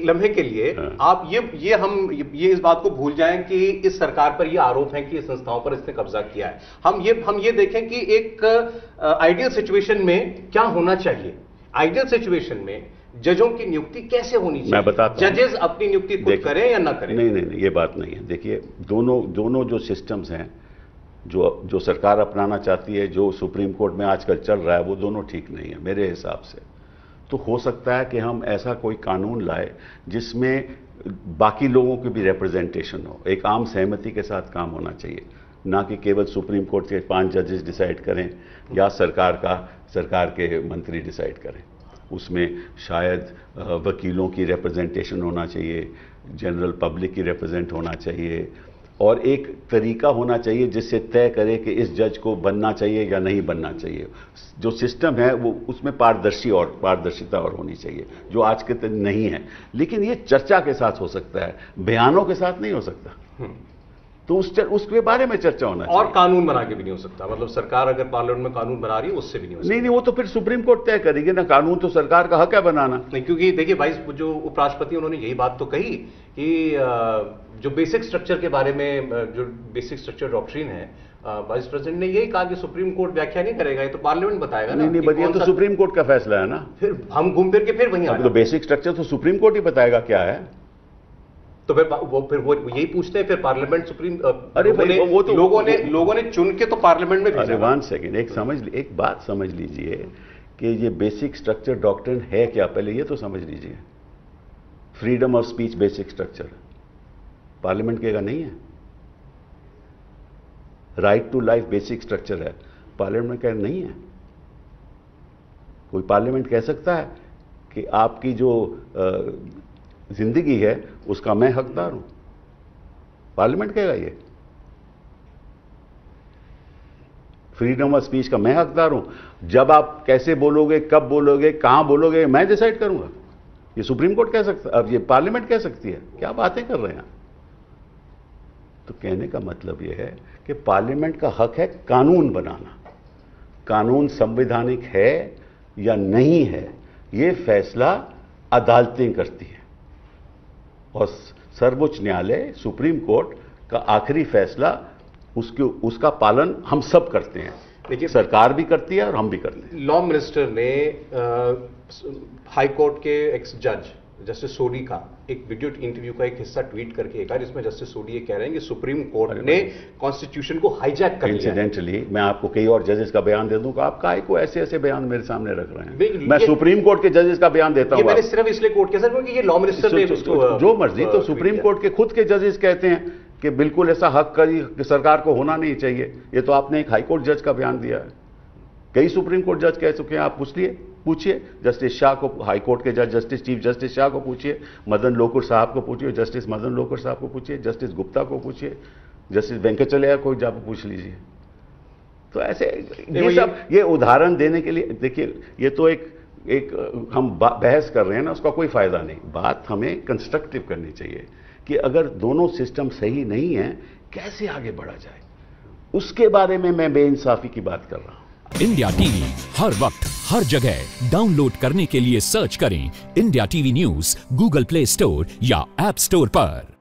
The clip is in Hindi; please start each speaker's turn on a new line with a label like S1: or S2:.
S1: लम्हे के लिए आप ये इस बात को भूल जाएं कि इस सरकार पर ये आरोप है कि ये संस्थाओं पर इसने कब्जा किया है। हम ये देखें कि एक आइडियल सिचुएशन में क्या होना चाहिए। आइडियल सिचुएशन में जजों की नियुक्ति कैसे होनी चाहिए?
S2: मैं बताता हूं।
S1: जजेस अपनी नियुक्ति खुद करें या ना करें?
S2: नहीं, ये बात नहीं है। देखिए, दोनों जो सिस्टम्स हैं, जो सरकार अपनाना चाहती है, जो सुप्रीम कोर्ट में आजकल चल रहा है, वो दोनों ठीक नहीं है मेरे हिसाब से। तो हो सकता है कि हम ऐसा कोई कानून लाए जिसमें बाकी लोगों की भी रिप्रेजेंटेशन हो, एक आम सहमति के साथ काम होना चाहिए, ना कि केवल सुप्रीम कोर्ट के 5 जजेस डिसाइड करें या सरकार के मंत्री डिसाइड करें। उसमें शायद वकीलों की रिप्रेजेंटेशन होना चाहिए, जनरल पब्लिक की रिप्रेजेंट होना चाहिए, और एक तरीका होना चाहिए जिससे तय करे कि इस जज को बनना चाहिए या नहीं बनना चाहिए। जो सिस्टम है वो उसमें पारदर्शिता और होनी चाहिए, जो आज के दिन नहीं है। लेकिन ये चर्चा के साथ हो सकता है, बयानों के साथ नहीं हो सकता। तो उसके बारे में चर्चा होना चाहिए।
S1: और कानून बना के भी नहीं हो सकता। मतलब सरकार अगर पार्लियामेंट में कानून बना रही है उससे भी नहीं हो सकता।
S2: नहीं, वो तो फिर सुप्रीम कोर्ट तय करेगी ना। कानून तो सरकार का हक है बनाना।
S1: नहीं, क्योंकि देखिए वाइस जो उपराष्ट्रपति उन्होंने यही बात तो कही कि जो बेसिक स्ट्रक्चर के बारे में, जो बेसिक स्ट्रक्चर डॉक्ट्रिन है, वाइस प्रेसिडेंट ने यही कहा कि सुप्रीम कोर्ट व्याख्या नहीं करेगा, ये तो पार्लियामेंट बताएगा ना।
S2: नहीं, ये तो सुप्रीम कोर्ट का फैसला है ना।
S1: फिर हम घूम फिर के फिर वहीं
S2: तो बेसिक स्ट्रक्चर तो सुप्रीम कोर्ट ही बताएगा क्या है।
S1: तो फिर वो यही पूछते हैं, फिर पार्लियामेंट सुप्रीम।
S2: अरे भाई, वो तो
S1: लोगों ने चुन के तो पार्लियामेंट में भेजा।
S2: वन सेकेंड, एक बात समझ लीजिए कि ये बेसिक स्ट्रक्चर डॉक्ट्रिन है क्या, पहले ये तो समझ लीजिए। Freedom of speech basic structure parliament के का नहीं है। Right to life basic structure है, पार्लियामेंट का नहीं है। कोई पार्लियामेंट कह सकता है कि आपकी जो जिंदगी है उसका मैं हकदार हूं? पार्लियामेंट कहेगा ये? फ्रीडम ऑफ स्पीच का मैं हकदार हूं? जब आप कैसे बोलोगे, कब बोलोगे, कहां बोलोगे, मैं डिसाइड करूंगा? ये सुप्रीम कोर्ट कह सकता, अब ये पार्लियामेंट कह सकती है? क्या बातें कर रहे हैं? तो कहने का मतलब यह है कि पार्लियामेंट का हक है कानून बनाना। कानून संवैधानिक है या नहीं है, यह फैसला अदालतें करती हैं, और सर्वोच्च न्यायालय, सुप्रीम कोर्ट का आखिरी फैसला, उसका पालन हम सब करते हैं। देखिए, सरकार भी करती है और हम भी करते हैं।
S1: लॉ मिनिस्टर ने हाई कोर्ट के एक्स जज जस्टिस सोडी का एक वीडियो इंटरव्यू का एक हिस्सा ट्वीट करके कहा, जिसमें जस्टिस सोडी ये कह रहे हैं कि सुप्रीम कोर्ट ने कॉन्स्टिट्यूशन को हाईजैक कर लिया।
S2: इंसिडेंटली मैं आपको कई और जजेस का बयान दे दूंगा, आप काहे को ऐसे बयान मेरे सामने रख रहे हैं? मैं सुप्रीम कोर्ट के जजेस का बयान देता हूं।
S1: मैंने सिर्फ इसलिए कोर्ट किया सर क्योंकि ये लॉ मिनिस्टर ने
S2: जो मर्जी, तो सुप्रीम कोर्ट के खुद के जजेस कहते हैं कि बिल्कुल ऐसा हक कि सरकार को होना नहीं चाहिए। ये तो आपने एक हाईकोर्ट जज का बयान दिया है। कई सुप्रीम कोर्ट जज कह चुके हैं, आप पूछिए जस्टिस शाह को, हाई कोर्ट के जज जस्टिस चीफ जस्टिस शाह को पूछिए, मदन लोकुर साहब को पूछिए, जस्टिस मदन लोकुर साहब को पूछिए, जस्टिस गुप्ता को पूछिए, जस्टिस वेंकटचलैया को जाकर पूछ लीजिए। तो ऐसे ये उदाहरण देने के लिए, देखिए, ये तो एक हम बहस कर रहे हैं ना, उसका कोई फायदा नहीं। बात हमें कंस्ट्रक्टिव करनी चाहिए कि अगर दोनों सिस्टम सही नहीं है, कैसे आगे बढ़ा जाए, उसके बारे में मैं बेइंसाफी की बात कर रहा हूं।
S3: इंडिया टीवी हर वक्त हर जगह डाउनलोड करने के लिए सर्च करें India TV news Google play store या ऐप स्टोर पर।